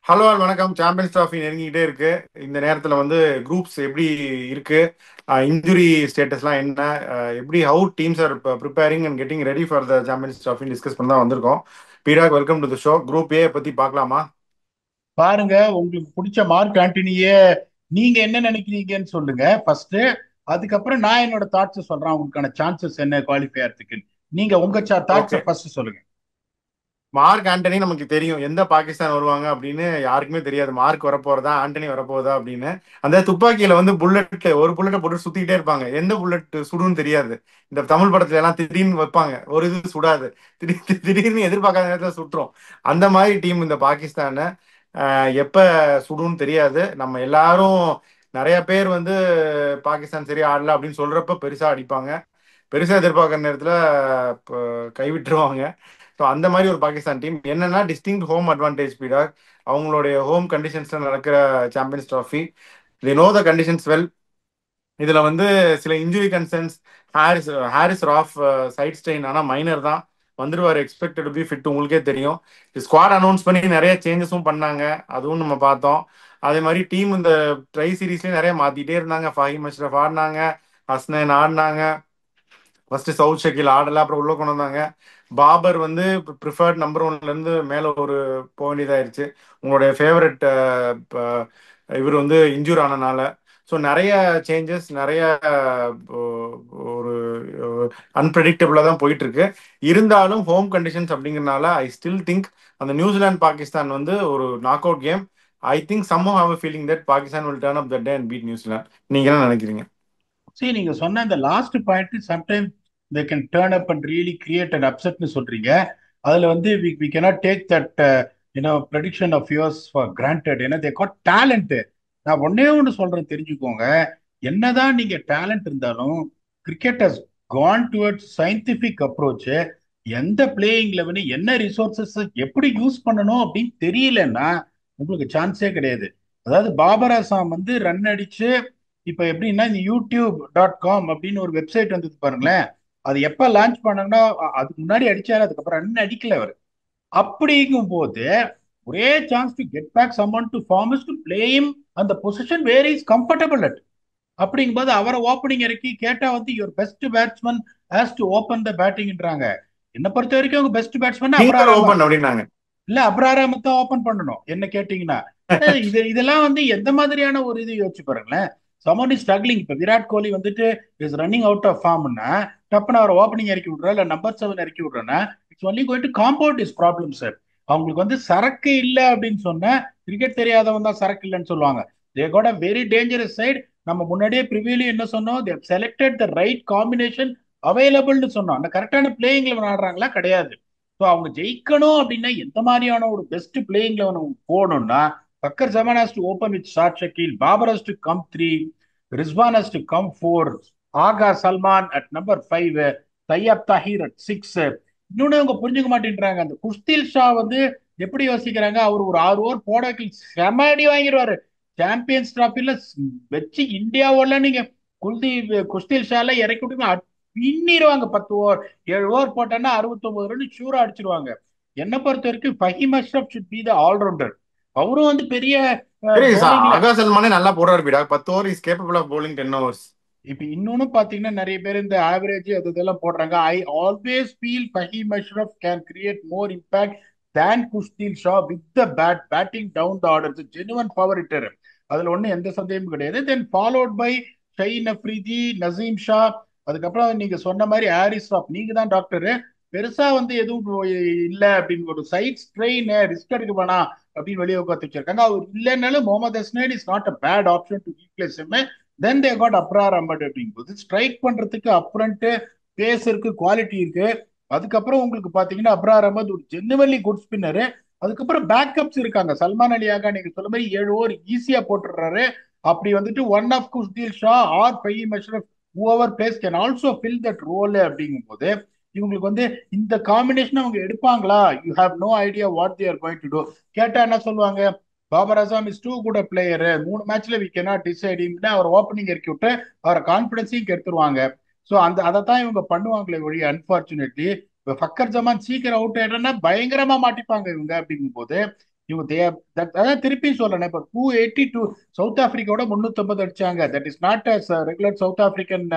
Hello வணக்கம். Champions trophy நெருங்கிக்கிட்டே இருக்கு. இந்த நேரத்தில் வந்து குரூப்ஸ் எப்படி இருக்கு, இன்ஜுரி ஸ்டேட்டஸ்லாம் என்ன, எப்படி how teams are preparing and getting ready for the Champions Trophy discuss பண்ண தான் வந்திருக்கோம். பீடாக், welcome to the show. Group A பற்றி பார்க்கலாமா? பாருங்க, உங்களுக்கு பிடிச்ச மார்க் ஆண்டனிய நீங்க என்ன நினைக்கிறீங்கன்னு சொல்லுங்க ஃபர்ஸ்ட். அதுக்கப்புறம் நான் என்னோட தாட்ஸ் சொல்றேன். உங்களுக்கான சான்சஸ் என்ன குவாலிஃபை ஆகிறதுக்கு. நீங்க உங்க தாட்ஸை ஓகே. ஃபர்ஸ்ட் சொல்லுங்க. மார்க் ஆண்டனி நமக்கு தெரியும் எந்த பாகிஸ்தான் வருவாங்க அப்படின்னு யாருக்குமே தெரியாது. மார்க் வரப்போறதா ஆண்டனி வரப்போதா அப்படின்னு. அந்த துப்பாக்கியில வந்து புல்லட், ஒரு புல்லட்டை போட்டு சுத்திக்கிட்டே இருப்பாங்க. எந்த புல்லட் சுடுன்னு தெரியாது. இந்த தமிழ் படத்துல எல்லாம் திடீர்னு வைப்பாங்க, ஒரு இது சுடாது. திடீர்னு எதிர்பார்க்காத நேரத்துல சுட்டுரும். அந்த மாதிரி டீம் இந்த பாகிஸ்தானை. எப்ப சுடுன்னு தெரியாது. நம்ம எல்லாரும் நிறைய பேர் வந்து பாகிஸ்தான் சரியா ஆடல அப்படின்னு சொல்றப்ப பெருசா அடிப்பாங்க. பெருசா எதிர்பார்க்குற நேரத்துல கைவிட்டுருவாங்க. ஸோ அந்த மாதிரி ஒரு பாகிஸ்தான் டீம் என்னன்னா டிஸ்டிங் ஹோம் அட்வான்டேஜ் பீடா. அவங்களுடைய ஹோம் கண்டிஷன்ஸ்ல நடக்கிற Champions Trophy. They know the conditions well. இதுல வந்து சில injury concerns. Haris Haris Rauf side strain, ஆனால் மைனர் தான். வந்துருவார், எக்ஸ்பெக்டட் டு பி ஃபிட். உங்களுக்கே தெரியும். ஸ்குவாட் அனௌன்ஸ் பண்ணி நிறைய சேஞ்சஸும் பண்ணாங்க, அதுவும் நம்ம பார்த்தோம். அதே மாதிரி டீம் இந்த ட்ரை சீரீஸ்லயும் நிறைய மாத்திட்டே இருந்தாங்க. ஃபஹீம் அஷ்ரஃப் ஆடினாங்க, ஹஸ்னைன் ஆடினாங்க. ஃபர்ஸ்ட் சவுத் ஷக்கீல் ஆடல, அப்புறம் உள்ள கொண்டு வந்தாங்க. பாபர் வந்து ப்ரிஃபர்ட் நம்பர் ஒன்ல இருந்து மேல ஒரு போக வேண்டியதாயிருச்சு. உங்களுடைய ஃபேவரட் இவர் வந்து இன்ஜூர் ஆனனால. ஸோ நிறைய சேஞ்சஸ், நிறைய ஒரு அன்பிரடிக்டபிளா தான் போயிட்டு இருக்கு. இருந்தாலும் ஹோம் கண்டிஷன்ஸ் அப்படிங்கறனால ஐ ஸ்டில் திங்க் அந்த நியூசிலாந்து பாகிஸ்தான் வந்து ஒரு knock out game. I think some have a feeling that Pakistan will turn up the day and beat New Zealand. நீங்க என்ன நினைக்கிறீங்க? சரி, நீங்க சொன்ன அந்த last point sometime they can turn up and really create and அப்செட்னு சொல்றீங்க. அதுல வந்து we cannot take that prediction of yours for granted. ஏன்னா தே காட் டேலண்ட். நான் ஒன்னே ஒன்று சொல்றேன், தெரிஞ்சுக்கோங்க. என்னதான் நீங்க டேலண்ட் இருந்தாலும் cricket has gone towards scientific approach. எந்த பிளேயிங் லெவனு என்ன ரிசோர்சஸ் எப்படி யூஸ் பண்ணணும் அப்படின்னு தெரியலன்னா உங்களுக்கு சான்ஸே கிடையாது. அதாவது பாபர் அசாம் வந்து ரன் அடிச்சு இப்ப எப்படின்னா இந்த யூடியூப்.com அப்படின்னு ஒரு வெப்சைட் வந்தது பாருங்களேன். அது எப்ப லான்ச் பண்ணாங்கன்னா அதுக்கு முன்னாடி அடிச்சாரு, அதுக்கப்புறம் ரன் அடிக்கல அவர். அப்படிங்கும் போது ஒரே chance to get back someone to form is to play him அந்த position where is comfortable at. அப்படிங்கும்போது அவரை ஓப்பனிங் இறக்கி கேட்டா வந்து your best batsman has to open the பேட்டிங்ன்றாங்க. என்ன பொறுத்த வரைக்கும் அவங்க பெஸ்ட் பேட்ஸ்மேன் கிங்கர் அபரார். ஓபன் அப்படின்னாங்க. இல்ல அப்ராராம தான் ஓபன் பண்ணணும் என்ன கேட்டீங்கன்னா. இதெல்லாம் வந்து எந்த மாதிரியான ஒரு இது யோசிச்சு பாருங்களேன். Someone is struggling. இப்ப விராட் கோலி வந்துட்டு இஸ் ரன்னிங் அவுட் ஆஃப் ஃபார்ம்னா டப்புன்னு அவர் ஓப்பனிங் இறக்கி விடுறா இல்ல நம்பர் 7 இறக்கி விடுறேன்னா it's only going to compound is problem sir. அவங்களுக்கு வந்து சரக்கு இல்லை அப்படின்னு சொன்னா கிரிக்கெட் தெரியாதவன் தான் சரக்கு இல்லைன்னு சொல்லுவாங்க. They got a very dangerous side. நம்ம முன்னாடியே ப்ரிவியூலி என்ன சொன்னோம், தே செலக்டட் த ரைட் காம்பினேஷன் அவைலபிள்னு சொன்னோம். அந்த கரெக்டான பிளேயிங்ல விளையாடுறாங்களா கிடையாது. ஸோ அவங்க ஜெயிக்கணும் அப்படின்னா எந்த மாதிரியான ஒரு பெஸ்ட் பிளேயிங் லெவன் போகணும்னா Fakhar Zaman has to open with Saud Shakeel, Babar has to come 3, Rizwan has to come 4, Agha Salman at number 5, Tayyab Tahir at 6. இன்னொன்னு அவங்க புரிஞ்சுக்க மாட்டேன்றாங்க. அந்த குஸ்தில் ஷா வந்து எப்படி யோசிக்கிறாங்க, அவர் ஒரு 6 ஓவர் போட செம அடி வாங்கிடுவாரு. சாம்பியன்ஸ் டிராபில வச்சு இந்தியாவோட நீங்க குல்தீப் குஸ்தில் ஷால இறக்கி விட்டு பின்னிடுவாங்க. 10 ஓவர் 7 ஓவர் போட்டான்னா 69 ரன் ஷூரா அடிச்சிருவாங்க. என்ன பொறுத்த வரைக்கும் Faheem Ashraf should be the allrounder. அவரும் வந்து பெரிய சரி, பவுலிங்ல. ஆகா சல்மானே நல்லா போடுறாரு பீடா. 10 over is capable of bowling 10 overs. இப்ப இன்னொன்னு பாத்தீங்கன்னா நிறைய பேர் இந்த ஆவரேஜ் அது இதெல்லாம் போடுறாங்க. I always feel Faheem Ashraf can create more impact than Khushdil Shah with the batting down the order. Genuine power hitter, அதுல ஒன்றும் எந்த சந்தேகமும் கிடையாது. Then followed by Shaheen Afridi, Naseem Shah. அதுக்கப்புறம் நீங்க சொன்ன மாதிரி ஹாரிஸ் ராஃப். நீங்க தான் டாக்டர். பெருசா வந்து எதுவும் இல்ல அப்படின்னு ஒரு சைட் ஸ்ட்ரெயின் ரிஸ்க் எடுக்க வேணாம் அப்படின்னு வெளியே உட்காந்து வச்சிருக்காங்க. அவர் இல்லைன்னாலும் Mohammad Hasnain is not a bad option to replace. Then they got Abrar Ahmed அப்படிங்கும்போது ஸ்ட்ரைக் பண்றதுக்கு அப்ரண்ட் பேஸ் இருக்கு, குவாலிட்டி இருக்கு. அதுக்கப்புறம் உங்களுக்கு பாத்தீங்கன்னா அப்ரார் அஹமத் ஒரு ஜென்னுவன்லி குட் ஸ்பின்னரு. அதுக்கப்புறம் பேக்கப்ஸ் இருக்காங்க. சல்மான் அலியாக நீங்க சொல்ல மாதிரி 7 ஓவர் ஈஸியா போட்டுடுறாரு. அப்படி வந்துட்டு one of Khushdil Shah or Faheem Ashraf whoever plays can also fill that role அப்படிங்கும் போது இவங்களுக்கு வந்து இந்த காம்பினேஷன் அவங்க எடுப்பாங்களா? You have no idea what they are going to do. கேட்டா என்ன சொல்லுவாங்க, Babar Azam is too good player, 3 மேட்ச்ல வி கேனாட் டிசைட். அவர் ஓப்பனிங் இறக்கி விட்டு அவரை கான்பிடன்ஸையும் கெடுத்துருவாங்க. ஸோ அந்த அதை தான் இவங்க பண்ணுவாங்களே ஒழிய அன்பார்ச்சுனேட்லி இப்போ ஃபக்கர் ஜமான் சீக்கிரம் அவுட் ஆயிடுறேன்னா பயங்கரமா மாட்டிப்பாங்க இவங்க அப்படிங்கும் போது இவங்க அதான் திருப்பி சொல்றேன். இப்போ 282 சவுத் ஆப்பிரிக்காவோட 350 அடிச்சாங்க. That is not as regular South African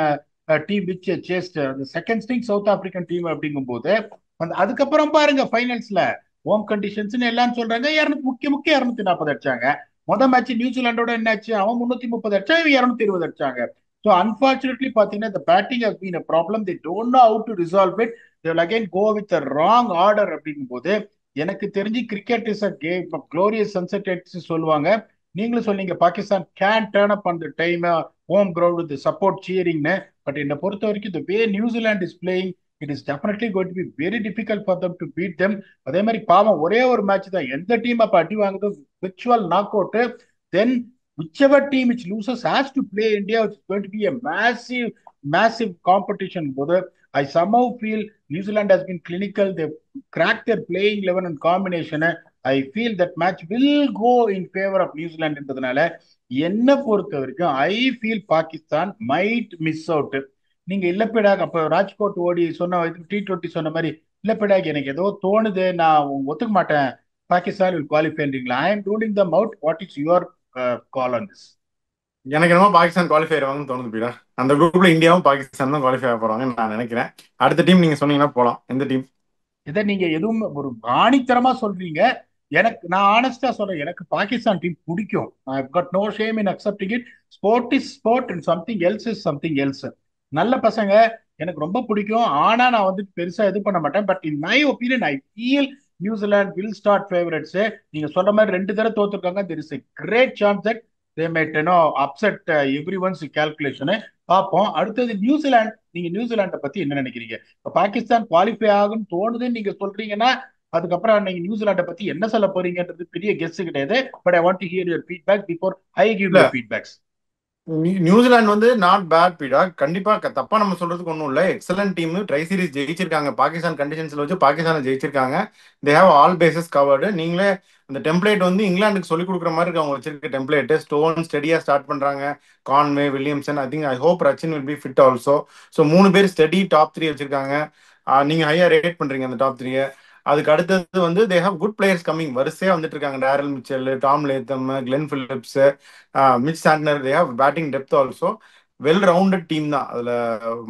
team which chased second string South African team அப்படிங்கும்போது அதுக்கப்புறம் பாருங்க ஃபைனல்ஸ்ல ஹோம் கண்டிஷன்ஸ் எல்லாம் சொல்றாங்க. 200 முக்கிய முக்கிய 240 அடிச்சாங்க. மேட்ச் நியூசிலாண்டோட என்னாச்சு, அவன் 330 அடிச்சா, இவன் 220 அடிச்சாங்க. ஸோ அன்பார்ச்சுனேட்லி பாத்தீங்கன்னா the batting has been a problem. They don't know how to resolve it. They will again go with the wrong order அப்படிங்கும் போது எனக்கு தெரிஞ்சு cricket is a game glorious sunset சொல்லுவாங்க. நீங்களும் சொன்னீங்க பாகிஸ்தான் கேன் டேர்ன் அப் அந்த time home ground with support சியரிங்னு. But என்னை பொறுத்த வரைக்கும் the way New Zealand is playing it is definitely going to be very difficult for them to beat them. அதே மாதிரி பாவம் ஒரே ஒரு மேட்ச் தான், எந்த டீம் அப்ப அடி வாங்குதோ virtual knock out, then whichever team which loses has to play India, which is going to be a massive, massive competition. I somehow feel New Zealand has been clinical. They've cracked their playing 11 and combination. I feel that match will go in favor of New Zealand. என்ன பொறுத்த வரைக்கும் I feel Pakistan might miss out. நீங்க இல்லப்படாக அப்ப ராஜ்கோட் ஓடி சொன்ன T20 சொன்ன மாதிரி இல்லப்படாக எனக்கு ஏதோ தோணுது, நான் ஒத்துக்க மாட்டேன் Pakistan will qualify. I am ruling them out. What is your call on this? எனக்கு என்னமோ பாகிஸ்தான் குவாலிஃபை ஆவாங்கன்னு தோணுது பீடா. அந்த குரூப்ல இந்தியாவும் பாகிஸ்தான் தான் குவாலிஃபை ஆக போறாங்கன்னு நான் நினைக்கிறேன். அடுத்த டீம் நீங்க சொன்னீங்கன்னா போலாம். எந்த டீம்? இதை நீங்க எதுவும் ஒரு ஆணித்தரமா சொல்றீங்க. எனக்கு நான் ஆனஸ்டா சொல்றேன், எனக்கு பாகிஸ்தான் டீம் பிடிக்கும். I got no shame in accepting it. Sport is sport and something else is something else. நல்ல பசங்க, எனக்கு ரொம்ப பிடிக்கும். ஆனா நான் வந்து பெருசா இது பண்ண மாட்டேன். But in my opinion I feel New Zealand will start favourites. நீங்க சொன்ன மாதிரி 2 தடவை தோத்துருக்காங்க. There is a great chance that they made upset everyone's calculation. பார்ப்போம். அடுத்தது நியூசிலாந்து. நீங்க நியூசிலாண்டை பத்தி என்ன நினைக்கிறீங்க? இப்ப பாகிஸ்தான் குவாலிஃபை ஆகும்னு தோணுதுன்னு நீங்க சொல்றீங்கன்னா அதுக்கப்புறம் நீங்க நியூசிலாண்டை பத்தி என்ன சொல்ல போறீங்கன்றது பெரிய கெஸ் கிடையாது. But I want to hear your feedback before I give your feedbacks. New Zealand வந்து நாட் பேட் பீடா. கண்டிப்பா தப்பா நம்ம சொல்றதுக்கு ஒன்றும் இல்லை. Excellent team. ட்ரை சீரிஸ் ஜெயிச்சிருக்காங்க. பாகிஸ்தான் கண்டிஷன்ஸ்ல வச்சு பாகிஸ்தானை ஜெயிச்சிருக்காங்க. They have all bases covered. நீங்களே அந்த டெம்ப்ளேட் வந்து இங்கிலாந்துக்கு சொல்லிக் கொடுக்குற மாதிரி இருக்கு அவங்க வச்சிருக்க டெம்ப்ளேட். ஸ்டோன் ஸ்டெடியா ஸ்டார்ட் பண்றாங்க. Conway, Williamson, I think I hope Rachin will be fit also. So 3 பேர் ஸ்டெடி டாப் 3 வச்சிருக்காங்க. நீங்க ஹையா ரேட் பண்றீங்க அந்த டாப் 3. அதுக்கு அடுத்தது வந்து they have good players coming. வரிசையா வந்துட்டு இருக்காங்க. Daryl Mitchell, Tom Latham, Glenn Phillips, Mitch Santner. They have batting depth also. Well rounded team தான், அதுல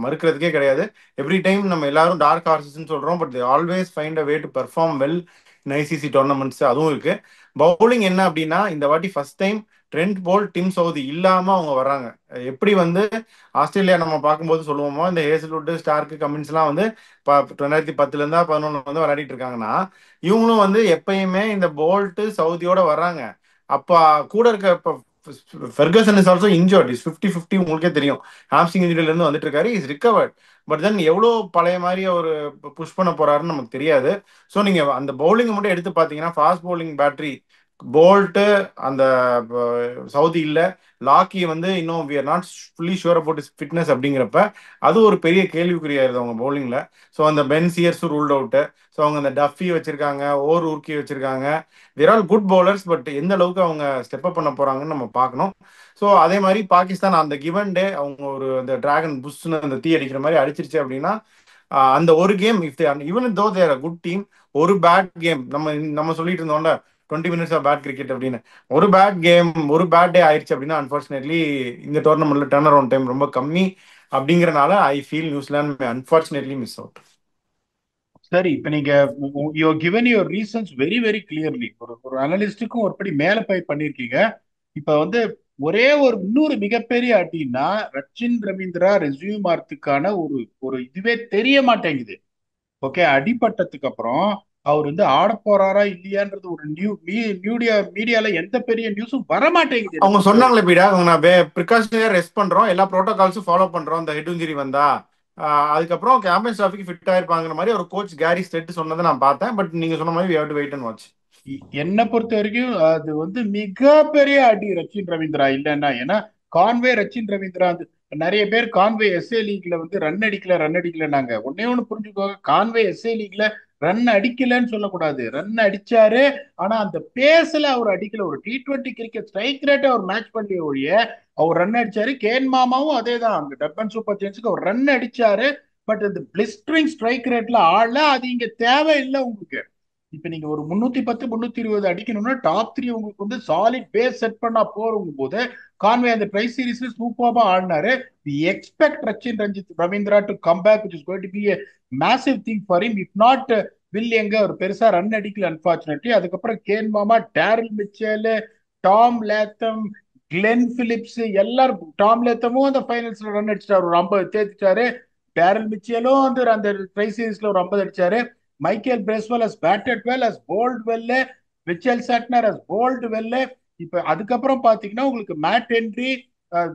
மறுக்கிறதுக்கே கிடையாது. எவ்ரி டைம் நம்ம எல்லாரும் டார்க் ஹார்சஸ் சொல்றோம், but they always find a way to perform well in ICC tournaments. அதுவும் இருக்கு. Bowling என்ன அப்படின்னா இந்த வாட்டி first time Trent Boult, Tim Southee இல்லாம அவங்க வர்றாங்க. எப்படி வந்து ஆஸ்திரேலியா நம்ம பார்க்கும்போது சொல்லுவோமோ இந்த ஹேசல்வுட், ஸ்டார்க்கு, கமின்ஸ் எல்லாம் வந்து 2010 இருந்தா 11 வந்து விளையாடிட்டு இருக்காங்கன்னா, இவங்களும் வந்து எப்பயுமே இந்த போல்ட் சவுதியோட வர்றாங்க. அப்ப கூட இருக்க இப்ப Ferguson is also injured. Is 50-50. உங்களுக்கே தெரியும், ஹாம்ஸ்ட்ரிங் இன்ஜுரியில இருந்து வந்துட்டு இருக்காரு. Is recovered. பட் தென் எவ்வளோ பழைய மாதிரி அவர் புஷ் பண்ண போறாருன்னு நமக்கு தெரியாது. ஸோ நீங்க அந்த பவுலிங்கை மட்டும் எடுத்து பார்த்தீங்கன்னா ஃபாஸ்ட் பவுலிங் பேட்டரி போல்ட்டு அந்த சவுதி இல்ல. லாக்கி வந்து இன்னும் we are not fully sure about is fitness அப்படிங்கிறப்ப அது ஒரு பெரிய கேள்விக்குறியாயிருது அவங்க பவுலிங்ல. ஸோ அந்த பென் சியர்ஸும் ரூல்ட் அவுட்டு. ஸோ அவங்க அந்த டஃபி வச்சிருக்காங்க, ஓர் ஊர்க்கி வச்சிருக்காங்க. They're all good bowlers. But எந்த அளவுக்கு அவங்க ஸ்டெப் அப் பண்ண போறாங்கன்னு நம்ம பார்க்கணும். ஸோ அதே மாதிரி பாகிஸ்தான் அந்த கிவன் டே அவங்க ஒரு அந்த டிராகன் புஷ்னு அந்த தீ அடிக்கிற மாதிரி அடிச்சிருச்சு அப்படின்னா அந்த ஒரு game if they even though they're a good team, ஒரு பேட் கேம் நம்ம நம்ம சொல்லிட்டு இருந்தோம்ல 20 மினிட்ஸ் ஆஃப் பேட் கிரிக்கெட் அப்படின்னு, ஒரு பேட் கேம், ஒரு பேட் டே ஆயிடுச்சு அப்படின்னா அன்பார்ச்சுனேட்லி இந்த டோர்னமெண்ட்ல டர்ன் அரவுண்ட் டைம் ரொம்ப கம்மி. அப்படிங்கறனால ஐ feel New Zealand unfortunately miss out. சரி, இப்ப நீங்க you given your reasons very very clearly. ஒரு அனலிஸ்டுக்கும் ஒருபடி மேல போய் பண்ணிருக்கீங்க. இப்ப வந்து ஒரே ஒரு இன்னொரு மிகப்பெரிய அடின்னா ரச்சின் ரவீந்திரா ரெஸ்யூம் ஆறதுக்கான ஒரு ஒரு இதுவே தெரிய மாட்டேங்குது. ஓகே, அடிபட்டதுக்கு அப்புறம் அவர் வந்து ஆட போறாரா இல்லையான்றது ஒரு மீடியால எந்த பெரிய நியூஸும் வர மாட்டேங்குது என்னை அவங்க பொறுத்த சொன்னாங்களே வரைக்கும். பீடா, அவங்க ப்ரிகாஷனரியா ரெஸ்ட் பண்றோம், எல்லா ப்ரோட்டோகால்ஸும் ஃபாலோ பண்றோம், இந்த ஹெட் இன்ஜுரி வந்தா அதுக்கப்புறம் சாம்பியன்ஸ் டிராஃபிக்கு ஃபிட் ஆயிருப்பாங்கிற மாதிரி ஒரு கோச் கேரி ஸ்டெட் சொன்னதை நான் பார்த்தேன். பட் நீங்க சொன்ன மாதிரி we have to wait and watch. என்னை பொறுத்த வரைக்கும் அது வந்து மிகப்பெரிய அடி ரச்சின் ரவீந்திரா இல்லைன்னா. ஏன்னா கான்வே ரச்சின் ரவீந்திரா வந்து நிறைய பேர் கான்வே எஸ்ஏ லீக்ல வந்து ரன் அடிக்கலன்னாங்க. ஒன்னே ஒண்ணு புரிஞ்சுக்கோங்க, கான்வே எஸ்ஏ லீக்ல ரன் அடிக்கலன்னு சொல்லக்கூடாது, ரன் அடிச்சாரு. ஆனா அந்த பேஸ்ல அவர் அடிக்கல. ஒரு T20 கிரிக்கெட் ஸ்ட்ரைக் ரேட் அவர் மேட்ச் பண்ணி ஒழிய அவர் ரன் அடிச்சாரு. கேன் மாமாவும் அதே தான், அங்க டர்பன் சூப்பர் ஜெயின்ஸுக்கு அவர் ரன் அடிச்சாரு. பட் அந்த பிளிஸ்டரிங் ஸ்ட்ரைக் ரேட்ல ஆடல. அது இங்க தேவையில்லை உங்களுக்கு. இப்ப நீங்க ஒரு 310 320 அடிக்கணும்னா டாப் த்ரீ உங்களுக்கு வந்து சாலிட் பேஸ் செட் பண்ணா போறவங்க போது கான்வே அந்த ட்ரை சீரீஸ்ல சூப்பராக ஆடினாரு. We expect Rachin Ranjith Ravindra to come back which is going to be a massive thing for him. If not will எங்க ஒரு பெருசா ரன் அடிக்கல அன்பார்ச்சுனேட்லி. அதுக்கப்புறம் கேன் மாமா, Daryl Mitchell, Tom Latham, Glenn Phillips எல்லாரும். டாம் லேத்தமும் அந்த ஃபைனல்ஸ்ல ரன் அடிச்சிட்டாரு, ஒரு 50 தேத்திட்டாரு. டேரல் மிச்சேலும் வந்து அந்த ட்ரை சீரீஸ்ல ஒரு 50 அடிச்சாரு. Michael Bracewell has batted well, has bowled well. Mitchell Santner has bowled well. இப்ப அதுக்கப்புறம் பாத்தீங்கன்னா உங்களுக்கு மேட் ஹென்ரி,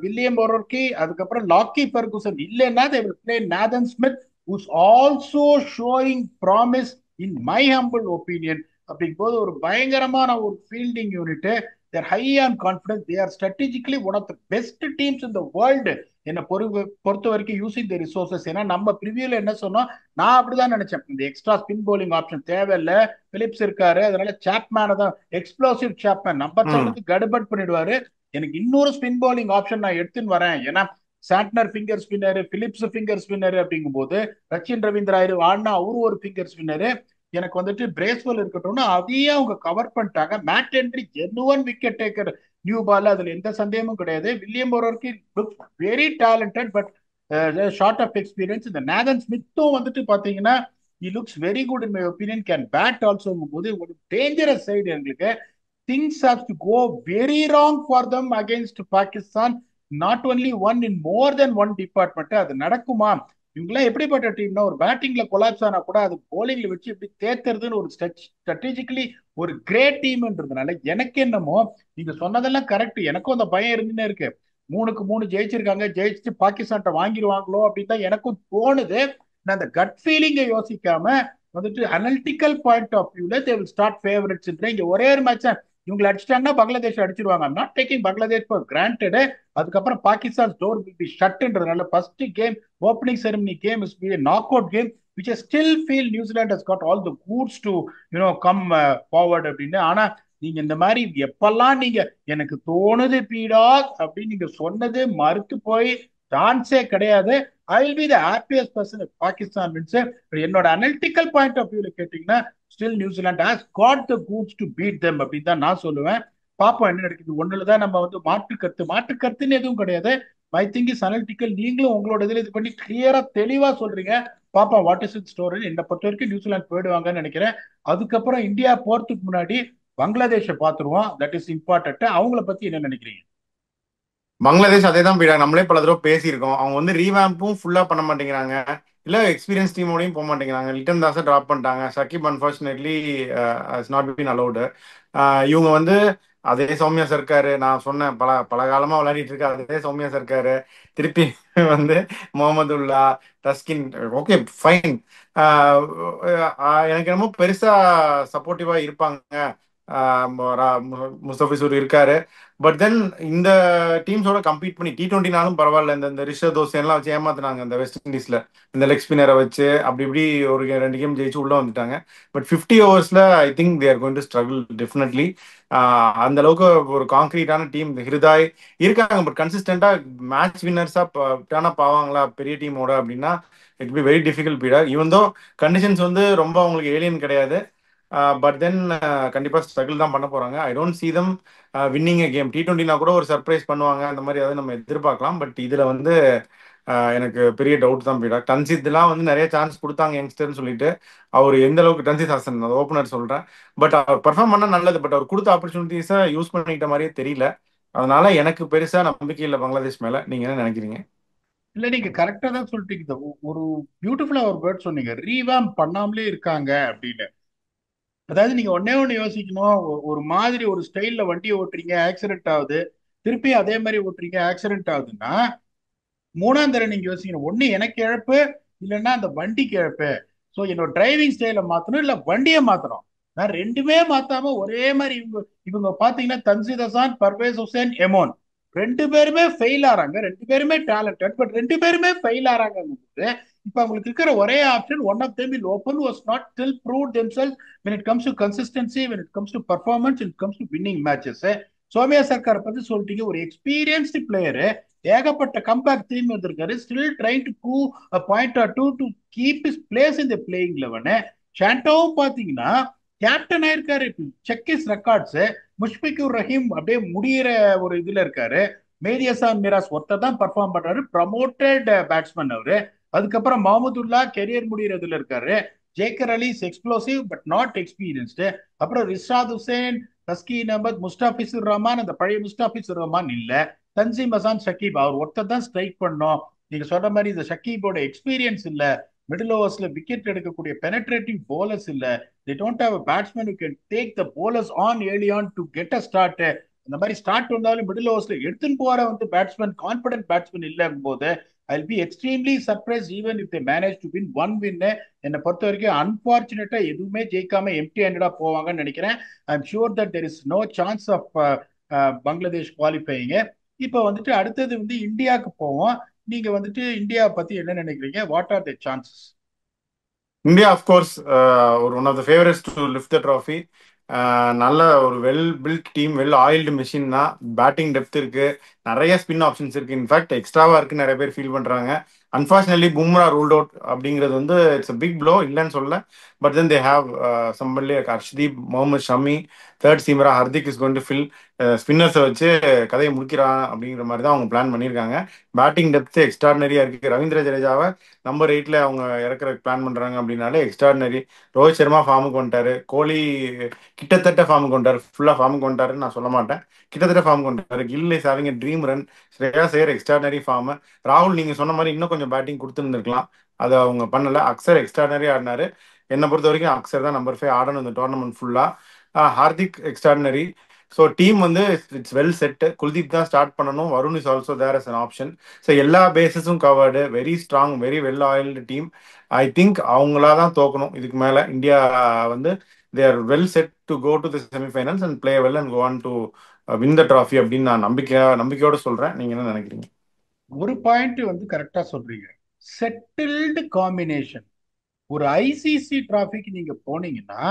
வில்லியம் ஒரோர்கி, அதுக்கப்புறம் லாக்கி ஃபெர்குசன் இல்லைன்னா they will play Nathan Smith who's also showing promise in my humble opinion. அப்படிங்கும் போது ஒரு பயங்கரமான ஒரு fielding unit. They're high on confidence. They are strategically one of the best teams in the world என்னை பொறுத்த வரைக்கும் using the resources. ஏன்னா நம்ம ப்ரிவியூல என்ன சொன்னோம், நான் அப்படிதான் நினைச்சேன், இந்த எக்ஸ்ட்ரா ஸ்பின் போலிங் ஆப்ஷன் தேவையில்ல, பிலிப்ஸ் இருக்காரு, அதனால சாப்மேனை தான் எக்ஸ்ப்ளோசிவ் சாப்மேன் நம்ம ம். சொல்றது கடுபட் பண்ணிடுவாரு. எனக்கு இன்னொரு ஸ்பின் போலிங் ஆப்ஷன் நான் எடுத்துன்னு வரேன். ஏன்னா Santner finger spinner, Phillips finger spinner அப்படிங்கும் போது ரச்சின் ரவீந்திரா ஆடினா அவரு ஒரு ஃபிங்கர் ஸ்பின்னர். எனக்கு வந்துட்டு பிரேஸ்வெல் இருக்கட்டும்னு அதையே அவங்க கவர் பண்ணிட்டாங்க. Matt Henry genuine wicket taker new ball, அதுல எந்த சந்தேகமும் கிடையாது. William O'Rourke look very talented but short of experience. இந்த நாதன் ஸ்மித்தும் வந்துட்டு பாத்தீங்கன்னா he looks very good in my opinion, can bat also போது ஒரு டேஞ்சரஸ் சைடு எங்களுக்கு. things have to go very wrong for them against Pakistan, not only one, in more than one department. அது நடக்குமா? இவங்கெல்லாம் எப்படிப்பட்ட டீம்னா ஒரு பேட்டிங்ல கொலாப்ஸ் ஆனா கூட அது போலிங்ல வச்சு எப்படி தேத்துறதுன்னு ஒரு ஸ்ட்ராட்டஜிக்கலி ஒரு கிரேட் டீம்ன்றதுனால எனக்கு என்னமோ நீங்க சொன்னதெல்லாம் கரெக்ட். எனக்கும் அந்த பயம் இருந்துன்னே இருக்கு. 3-3 ஜெயிச்சிருக்காங்க, ஜெயிச்சு பாகிஸ்தான் வாங்கிடுவாங்களோ அப்படின்னு தான் எனக்கும் தோணுது. நான் அந்த கட் ஃபீலிங்கை யோசிக்காம வந்துட்டு அனலிட்டிக்கல் பாயிண்ட் ஆஃப் வியூல தே வில் ஸ்டார்ட் ஃபேவரட்ஸ். இங்க ஒரே ஒரு மேட்ச் இவங்களை அடிச்சிட்டாங்கன்னா பங்களாதேஷ் அடிச்சிருவாங்க. I'm not taking Bangladesh for granted. அதுக்கப்புறம் பாகிஸ்தான் டோர் வில் பி ஷட்ன்றதுனால first game opening ceremony game is be knock out game which I still feel New Zealand has got all the goods to come forward அப்படின்னு. ஆனா நீங்க இந்த மாதிரி எப்பெல்லாம் நீங்க எனக்கு தோணுது பீடாக் அப்படின்னு நீங்க சொன்னது மறுத்து போய் சான்ஸே கிடையாது. I will be the happiest person Pakistan wins. என்னோட அனலிட்டிக்கல் பாயிண்ட் ஆஃப் வியூல கேட்டீங்கன்னா still New Zealand has got the goods to beat them அப்படின்னு தான் நான் சொல்லுவேன். பாப்போம் என்ன நடக்குது. ஒண்ணுலதான் நம்ம வந்து மாற்று கருத்துன்னு எதுவும் கிடையாது. My think is analytical. நீங்களும் உங்களோட இதுல இது பண்ணி கிளியரா தெளிவா சொல்றீங்க. பாப்பா வாட் இஸ் இட் ஸ்டோரி. என்னை பொறுத்த வரைக்கும் நியூசிலாந்து போயிடுவாங்கன்னு நினைக்கிறேன். அதுக்கப்புறம் இந்தியா போறதுக்கு முன்னாடி பங்களாதேஷை பார்த்துருவோம். That is important. அவங்கள பத்தி என்ன நினைக்கிறீங்க? பங்களாதேஷ் அதே தான் போயிடாங்க. நம்மளே பல தடவை பேசியிருக்கோம். அவங்க வந்து ரீவேம்பும் ஃபுல்லா பண்ண மாட்டேங்கிறாங்க, இல்ல எக்ஸ்பீரியன்ஸ் டீமோடையும் போக மாட்டேங்கிறாங்க. லிட்டன் தாஸை ட்ராப் பண்ணிட்டாங்க. Shakib unfortunately has not been allowed. இவங்க வந்து அதே சௌமியா சர்க்காரு, நான் சொன்னேன் பல பல காலமா விளையாடிட்டு இருக்க அதே சௌமியா சர்க்காரு திருப்பி வந்து முகமதுல்லா, தஸ்கின். Okay fine. எனக்கு என்னமோ பெருசா சப்போர்ட்டிவா இருப்பாங்க. முஸ்தபிசூர் இருக்காரு. பட் தென் இந்த டீம்ஸோட கம்பீட் பண்ணி T20னாலும் பரவாயில்ல. இந்த ரிஷப் தோசைலாம் வச்சு ஏமாத்துனாங்க இந்த வெஸ்ட் இண்டீஸ்ல. இந்த லெக் ஸ்பின்னரை வச்சு அப்படி இப்படி ஒரு 2 கேம் ஜெயிச்சு உள்ள வந்துட்டாங்க. பட் 50 ஓவர்ஸ்ல I think they are going to struggle definitely. அந்த அளவுக்கு ஒரு கான்கிரீட்டான டீம் ஹிருதாய் இருக்காங்க. பட் கன்சிஸ்டண்டா மேட்ச் வின்னர்ஸா டேர்ன் அப் ஆவாங்களா பெரிய டீமோட அப்படின்னா it be very difficult period. Even though conditions வந்து ரொம்ப அவங்களுக்கு ஏலியன் கிடையாது. பட் தென் கண்டிப்பா ஸ்ட்ரகிள் தான் பண்ண போறாங்க. I don't see them winning a game. T20னா கூட ஒரு சர்ப்ரைஸ் பண்ணுவாங்க, அந்த மாதிரி ஏதாவது நம்ம எதிர்பார்க்கலாம். பட் இதுல வந்து எனக்கு பெரிய டவுட் தான் பீடா. டன்சித்லாம் வந்து நிறைய சான்ஸ் கொடுத்தாங்க யங்ஸ்டர்னு சொல்லிட்டு. அவர் எந்த அளவுக்கு டன்சித் ஹாசன் ஓப்பனர் சொல்றேன், பட் அவர் பெர்ஃபார்ம் பண்ணா நல்லது. பட் அவர் கொடுத்த ஆப்பர்ச்சுனிட்டிஸை யூஸ் பண்ணிக்கிட்ட மாதிரியே தெரியல. அதனால எனக்கு பெருசா நம்பிக்கை இல்லை பங்களாதேஷ் மேல. நீங்க என்ன நினைக்கிறீங்க? இல்ல நீங்க கரெக்டா தான் சொல்லிட்டீங்க. ஒரு பியூட்டிஃபுல்லா ஒரு வேர்ட் சொன்னீங்க, ரீவாம் பண்ணாமலே இருக்காங்க அப்படின்னு. அதாவது நீங்க ஒன்னே ஒண்ணு யோசிக்கணும். ஒரு மாதிரி ஒரு ஸ்டைல்ல வண்டியை ஓட்டுறீங்க, ஆக்சிடென்ட் ஆகுது. திருப்பி அதே மாதிரி ஓட்டுறீங்க, ஆக்சிடென்ட் ஆகுதுன்னா மூணாம் தடவை நீங்க யோசிக்கணும். ஒண்ணு எனக்கு இழப்பு, இல்லைன்னா அந்த வண்டிக்கு இழப்பு. ஸோ என்னோட டிரைவிங் ஸ்டைலை மாத்தணும், இல்ல வண்டியை மாத்தணும். நான் ரெண்டுமே மாத்தாம ஒரே மாதிரி இவங்க இவங்க பாத்தீங்கன்னா தன்சீர் ஹசான், பர்வேஸ் ஹுசேன், எமோன் ரெண்டு பேருமே ஃபெயில் ஆறாங்க. ரெண்டு பேருமே டேலண்டட், பட் ரெண்டு பேருமே ஃபெயில் ஆறாங்க. இப்ப அவங்களுக்கு இருக்கிற ஒரே option, one of them will open was not still prove themselves when it comes to consistency, when it comes to performance, when it comes to winning matches. Soumya சர்க்காரை பத்தி சொல்லிட்டீங்க, ஒரு எக்ஸ்பீரியன்ஸ்டு பிளேயரு, ஏகப்பட்ட கம்பேக் திரும்பி வந்திருக்காரு. Still trying to prove a point or do to keep is place in the playing eleven. ஷாண்டோவும் பாத்தீங்கன்னா கேப்டன் ஆயிருக்காரு. Check is records. Mushfiqur Rahim அப்படியே முடியிற ஒரு இதுல இருக்காரு. மேதி ஹசான் மிராஸ் ஒருத்தர் தான் பெர்ஃபார்ம் பண்றாரு, ப்ரமோட்டட் பேட்ஸ்மேன் அவரு. அதுக்கப்புறம் மஹமுதுல்லா கெரியர் முடியறதுல இருக்காரு. Jaker Ali is explosive but not experienced. அப்புறம் ரிஷாத் ஹுசேன், தஸ்கீன் அஹமத், முஸ்டாபிசுர் ரஹ்மான், அந்த பழைய முஸ்டாபிசுர் ரஹ்மான் இல்ல. தன்சீம் ஹசான், ஷக்கீப், அவர் ஒருத்தர் தான் ஸ்ட்ரைக் பண்ணோம். நீங்க சொல்ற மாதிரி இந்த ஷக்கீபோட எக்ஸ்பீரியன்ஸ் இல்ல. மிடில் ஓவர்ஸ்ல விக்கெட் எடுக்கக்கூடிய பெனட்ரேட்டிவ் போலர்ஸ் இல்ல. they don't have a batsman who can take the bowlers on early on to get a start. அந்த மாதிரி ஸ்டார்ட் வந்தாலும் மிடில் ஓவர்ஸ்ல எடுத்துன்னு போற வந்து பேட்ஸ்மேன், கான்பிடன்ட் பேட்ஸ்மேன் இல்லங்கும் போது I be extremely surprise even if they manage to win one win. என்னை பொறுத்த வரைக்கும் அன்பார்ச்சுனேட்டா எதுவுமே ஜெயிக்காம எம்டி ஹேண்டடா போவாங்கன்னு நினைக்கிறேன். I am sure that there is no chance of Bangladesh qualifying. இப்போ வந்துட்டு அடுத்தது வந்து இந்தியாவுக்கு போவோம். நீங்க வந்துட்டு இந்தியா பத்தி என்ன நினைக்கிறீங்க? What are the chances? India of course ஒரு one of the favourites to lift the trophy. நல்ல ஒரு well built team, well oiled machine தான். பேட்டிங் டெப்த் இருக்கு, நிறைய ஸ்பின் ஆப்ஷன்ஸ் இருக்கு. இன்ஃபேக்ட் எக்ஸ்ட்ராவா இருக்கு, நிறைய பேர் ஃபீல் பண்றாங்க. அன்பார்ச்சுனேட்லி பும்ரா ரூல்ட் அவுட் அப்படிங்கிறது வந்து இட்ஸ் அ பிக் ப்ளோ, இல்லைன்னு சொல்ல. பட் தென் தே ஹேவ் சம்பள்ளி, ஹர்ஷ்தீப், முகமது ஷமி, தேர்ட் சீமரா Hardik is going to fill. ஸ்பின்னர்ஸை வச்சு கதையை முடிக்கிறான் அப்படிங்கிற மாதிரி தான் அவங்க பிளான் பண்ணியிருக்காங்க. பேட்டிங் டெப்த் எக்ஸ்ட்ராடனரியா இருக்கு. ரவீந்திர ஜடேஜாவை நம்பர் 8ல அவங்க இறக்குற பிளான் பண்றாங்க அப்படின்னாலே எக்ஸ்ட்ராடனரி. ரோஹித் சர்மா ஃபார்முக்கு வந்துட்டாரு, கோலி கிட்டத்தட்ட ஃபார்முக்கு வந்துட்டாரு, ஃபுல்லா ஃபார்முக்கு வந்துட்டாருன்னு நான் சொல்ல மாட்டேன், கிட்டத்தட்ட ஃபார்முக்கு வந்துட்டாரு. Gill is having a dream run. Shreyas sheer extraordinary form. ராகுல் நீங்க சொன்ன மாதிரி இன்னும் கொஞ்சம் பேட்டிங் கொடுத்துருந்துருக்கலாம், அதை அவங்க பண்ணல. அக்சர் எக்ஸ்ட்ராடனரி ஆடினாரு. என்னை பொறுத்த வரைக்கும் அக்சர் தான் நம்பர் 5 ஆடணும் இந்த டோர்னமெண்ட் ஃபுல்லா. ஹார்திக் எக்ஸ்ட்ராடனரி. ஸோ டீம் வந்து இட்ஸ் வெல் செட். குல்தீப் தான் ஸ்டார்ட் பண்ணணும், Varun is also there as an option. So எல்லா பேசஸும் covered, very strong, very well oiled team. I think அவங்களா தான் தோக்கணும் இதுக்கு மேல. இந்தியா வந்து they are well set to go to the semifinals and play well and go on to win the trophy அப்படின்னு நான் நம்பிக்கையோட சொல்றேன். நீங்க என்ன நினைக்கிறீங்க? ஒரு பாயிண்ட் வந்து கரெக்டா சொல்றீங்க. Settled combination. ஒரு ஐசிசி டிராஃபிக்கு நீங்க போனீங்கன்னா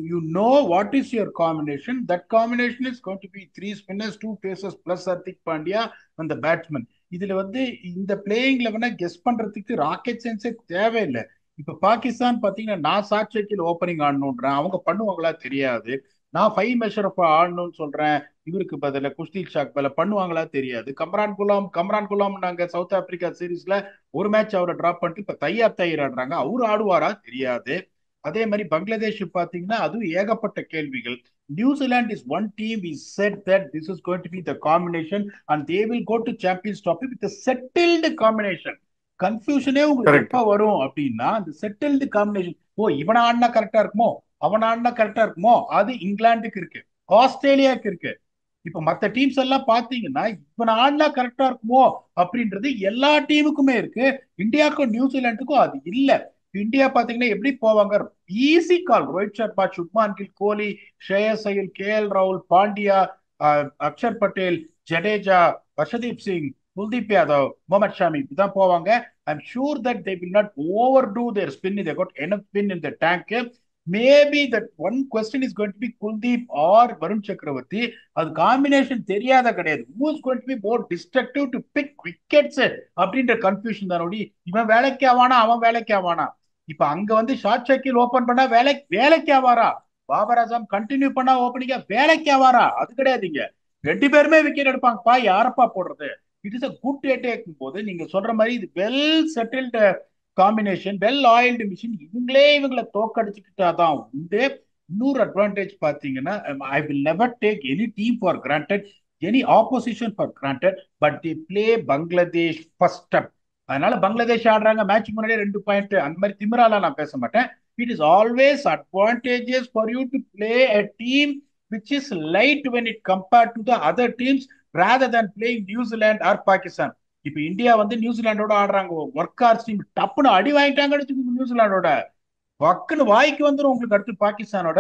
you know what is your combination. That combination is going to be three spinners, two pacers plus Hardik Pandya அந்த பேட்ஸ்மேன். இதுல வந்து இந்த பிளேயிங் லெவனை கெஸ் பண்றதுக்கு ராக்கெட் சயின்ஸே தேவையில்லை. இப்ப பாகிஸ்தான் பாத்தீங்கன்னா நான் சாட்சக்கில் ஓப்பனிங் ஆடணுன்றேன், அவங்க பண்ணுவாங்களா தெரியாது. நான் ஃபைவ் மெஷரப் ஆடணும்னு சொல்றேன், இவருக்கு பதில குஷ்தீல் ஷாக் பதில பண்ணுவாங்களா தெரியாது. கம்ரான் குலாம் நாங்க சவுத் ஆப்பிரிக்கா சீரீஸ்ல ஒரு மேட்ச் அவரை டிராப் பண்ணிட்டு இப்ப தையர் ஆடுறாங்க, அவரு ஆடுவாரா தெரியாது. அதே மாதிரி பங்களாதேஷ் பாத்தீங்கன்னா அதுவும் ஏகப்பட்ட கேள்விகள். New Zealand is one team we said that this is going to be the combination and they will go to champions trophy with a settled combination. கன்ஃபியூஷனே உங்களுக்கு கரெக்ட். எப்ப வரும் அப்படின்னா அந்த செட்டில்டு காம்பினேஷன். ஓ இவன் ஆடினா கரெக்டா இருக்குமோ, அவன் ஆடினா கரெக்டா இருக்குமோ, அது இங்கிலாந்துக்கு இருக்கு, ஆஸ்திரேலியாவுக்கு இருக்கு. இப்ப மத்த டீம்ஸ் எல்லாம் பாத்தீங்கன்னா இவன் ஆடினா கரெக்டா இருக்குமோ அப்படின்றது எல்லா டீமுக்குமே இருக்கு. இந்தியாவுக்கும் நியூசிலாந்துக்கும் அது இல்ல. இந்தியா பாத்தீங்கன்னா எப்படி போவாங்க? Easy call. Rohit Sharma, Shubman Gill, Kohli, Shreyas Iyer, KL ராகுல், பாண்டியா, அக்ஷர் பட்டேல், ஜடேஜா, ஹர்ஷதீப் சிங், குல்தீப் யாதவ், முகமது ஷாமி, இதுதான் போவாங்க. I'm sure that they will not overdo their spin. They got enough spin in the tank. Maybe that one question is going to be Kuldeep or Varun Chakravarthy. அது காம்பினேஷன் தெரியாத கிடையாது. Who is going to be more destructive to pick wickets அப்படின்ற confusion தான். இவன் வேலைக்கு ஆவானா, அவன் வேலைக்கு ஆவானா. இப்ப அங்க வந்து ஷார்ட் சர்க்கிள் ஓபன் பண்ணா வேலைக்கு ஆவாரா? பாபர் ஆசம் கண்டினியூ பண்ணா ஓப்பனிங்கா வேலைக்கு ஆவாரா? அது கிடையாதுங்க. ரெண்டு பேருமே விக்கெட் எடுப்பாங்கப்பா, யாரப்பா போடுறது? It is a good attack போது நீங்க சொல்ற மாதிரி இது well settled combination, well oiled machine. இவங்களை தோக்கடிச்சுக்கிட்டாதான் உண்டு. இன்னொரு அட்வான்டேஜ் பாத்தீங்கன்னா I will never take any team for granted, any opposition for granted, but the play Bangladesh first அப். அதனால பங்களாதேஷ் ஆடுறாங்க மேட்ச் முன்னாடியே 2 பாயிண்ட், அந்த மாதிரி திமிரால நான் பேச மாட்டேன். It is always advantages for you to play a team which is light when it compared to the other teams rather than playing New Zealand or Pakistan. இப்ப India வந்து நியூசிலாண்டோட ஆடுறாங்க, ஒர்க் ஹார்ஸ் டீம், டப்புன்னு அடி வாங்கிட்டாங்கன்னு நியூசிலாண்டோட வக்குன்னு வாய்க்கு வந்துடும் உங்களுக்கு. அடுத்து பாகிஸ்தானோட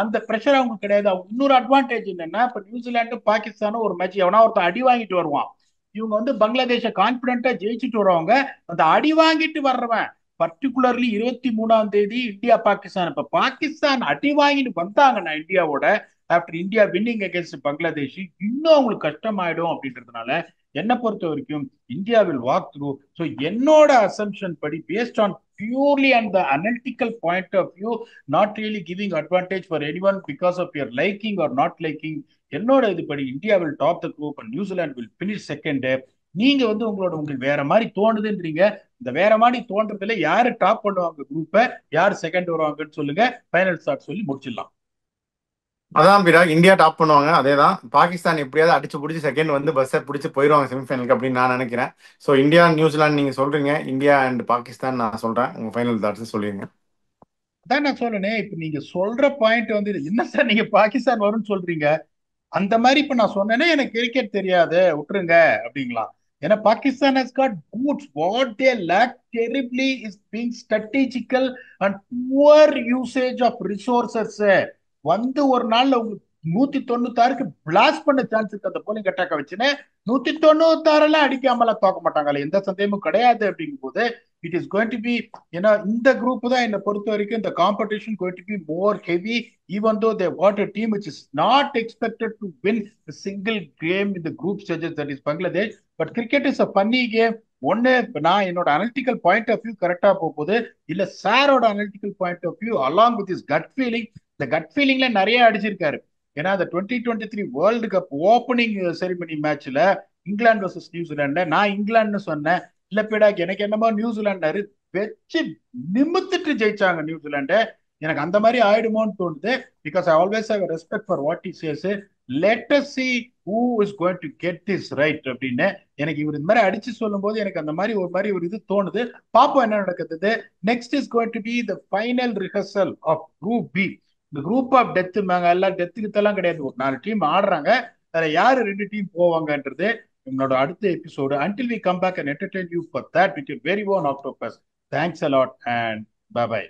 அந்த பிரஷர் அவங்களுக்கு கிடையாது. இன்னொரு அட்வான்டேஜ் என்னன்னா இப்ப நியூசிலாந்து பாகிஸ்தானும் ஒரு மேட்ச் எவனா ஒருத்தர் அடி வாங்கிட்டு வருவான். இவங்க வந்து பங்களாதேஷ கான்பிடண்டா ஜெயிச்சுட்டு வருவாங்க. அந்த அடி வாங்கிட்டு வர்றவன் பர்டிகுலர்லி 23ஆம் தேதி இந்தியா பாகிஸ்தான். இப்ப பாகிஸ்தான் அடி வாங்கிட்டு வந்தாங்கன்னா இந்தியாவோட after India winning against Bangladesh இன்னும் அவங்களுக்கு கஷ்டமாயிடும் அப்படின்றதுனால என்னை பொறுத்த வரைக்கும் India will walk through. So என்னோட அசம்ஷன் படி based on purely and the analytical point of view, not really giving advantage for any one because of your liking or not liking, என்னோட இதுபடி India will top the group and New Zealand will finish second. நீங்க வந்து உங்களுக்கு வேற மாதிரி தோணுதுன்றீங்க. இந்த வேற மாதிரி தோன்றதுல யாரு டாப் பண்ணுவாங்க குரூப்பை, யார் செகண்ட் வருவாங்கன்னு சொல்லுங்க. ஃபைனல் ஸ்டார்ட் சொல்லி முடிச்சிடலாம். அதான் பிராக், இந்தியா டாப் பண்ணுவாங்க. அதேதான், பாகிஸ்தான் எப்படியாவது அடிச்சு பிடிச்சி செகண்ட் வந்து பஸ்ஸை பிடிச்சி போயிடுவாங்க செமிஃபைனலுக்கு அப்படின்னு நான் நினைக்கிறேன். ஸோ இந்தியா நியூசிலாந்து நீங்க சொல்றீங்க, இந்தியா அண்ட் பாகிஸ்தான் நான் சொல்றேன். உங்க ஃபைனல் தாட்ஸ் சொல்லிருங்க. அதான் நான் சொல்றேனே, இப்ப நீங்க சொல்ற பாயிண்ட் வந்து என்ன சார், நீங்க பாகிஸ்தான் வரும்னு சொல்றீங்க. அந்த மாதிரி இப்ப நான் சொன்னேனே எனக்கு கிரிக்கெட் தெரியாது விட்டுருங்க அப்படிங்களா. ஏன்னா Pakistan has got goods. What they lack terribly is being strategical and poor usage of resources. வந்து ஒரு நாள்ல உங்களுக்கு 196க்கு பிளாஸ்ட் பண்ண சான்ஸ் இருக்கு அந்த போலிங் அட்டாக்க வச்சுன்னு. 196 அடிக்காமல தோக்க மாட்டாங்கல்ல, எந்த சந்தேகமும் கிடையாது. அப்படிங்கும் போது it is going to be, ஏன்னா இந்த குரூப் தான் என்னை பொறுத்த வரைக்கும் இந்த competition going to be more heavy. even though they got a team which is not expected to win a single game in the group stages, that is Bangladesh. But cricket is a funny game. ஒன்னு நான் என்னோட analytical point of view கரெக்டா போகுது, இல்ல சாரோட analytical point of view along with is gut feeling. இந்த gut ஃபீலிங்ல நிறைய அடிச்சிருக்காரு. ஏன்னா அந்த 2023 வேர்ல்டு கப் ஓப்பனிங் செரிமனி மேட்ச்ல இங்கிலாந்து வர்சஸ் நியூசிலாந்து நான் இங்கிலாந்துன்னு சொன்னேன். இல்ல பேடாக் எனக்கு என்னமோ நியூசிலாண்டாரு வச்சு நிமித்துட்டு ஜெயிச்சாங்க நியூசிலாண்டு. எனக்கு அந்த மாதிரி ஆயிடுமோன்னு தோணுது. Because I always have respect for what he says. Let us see who is going to get this right அப்படின்னு எனக்கு இவர் இந்த மாதிரி அடிச்சு சொல்லும் போது எனக்கு அந்த மாதிரி ஒரு இது தோணுது. பாப்போம் என்ன நடக்குது. Next is going to be the final rehearsal of group B. இந்த குரூப் ஆஃப் டெத் எல்லாம் டெத்துக்கு கிடையாது, ஒரு 4 டீம் ஆடுறாங்க. அதுல யாரு 2 டீம் போவாங்கன்றது என்னோட அடுத்த episode. until we come back and entertain you for that with your very own octopus. Thanks a lot and bye bye.